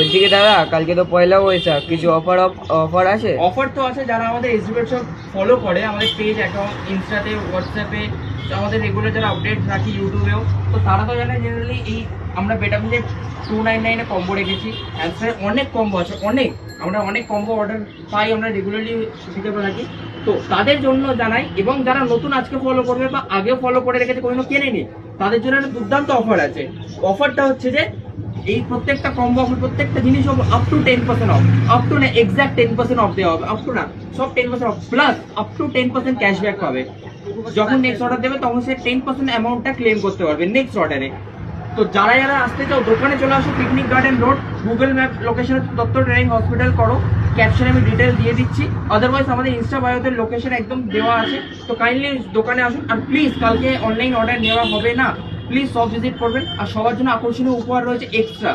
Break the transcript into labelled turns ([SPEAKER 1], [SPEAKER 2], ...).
[SPEAKER 1] বলছি কি দাদা, কালকে তো পয়লা বৈশাখ, কিছু অফার আছে?
[SPEAKER 2] অফার তো আছে, যারা আমাদের এসবিএফ শপ ফলো করে, আমাদের পেজ অ্যাকাউন্ট ইনস্টাতে হোয়াটসঅ্যাপে, আমাদের রেগুলার যারা আপডেট রাখি ইউটিউবেও, তো তারা তো জানে জেনারেলি এই আমরা বেটামিলে 299 কম্বো রেখেছি। অ্যান্ড স্যার অনেক কম্বো আছে, আমরা অনেক কম্বো অর্ডার পাই, আমরা রেগুলারলি দিতে থাকি। তো তাদের জন্য জানাই, এবং যারা নতুন আজকে ফলো করবে বা আগেও ফলো করে রেখেছে কোনো কেনেনি, তাদের জন্য একটা দুর্দান্ত অফার আছে। অফারটা হচ্ছে যে এই প্রত্যেকটা কম্বো অফার, প্রত্যেকটা জিনিস up to 10% of, up to না এক্সাক্ট 10% অফ দেওয়া হবে, আপ টু না সব 10% of, plus up to 10% cashback পাবে। যখন নেক্সট অর্ডার দেবে তখন সে 10% অ্যামাউন্টটা ক্লেম করতে পারবে নেক্সট অর্ডারে। তো যারা যারা আসতে চাও দোকানে চলে আসো, picnic garden road, Google map লোকেশনে দত্ত ট্রেনিং হসপিটাল করো, ক্যাপশনে আমি ডিটেল দিয়ে দিচ্ছি। আদারওয়াইজ আমাদের ইনস্টা বায়োতে লোকেশন একদম দেওয়া আছে। তো কাইন্ডলি দোকানে আসুন, আর প্লিজ কালকে অনলাইন অর্ডার নেওয়া হবে না, প্লিজ সব ভিজিট করবেন। আর সবার জন্য আকর্ষণীয় উপহার রয়েছে এক্সট্রা।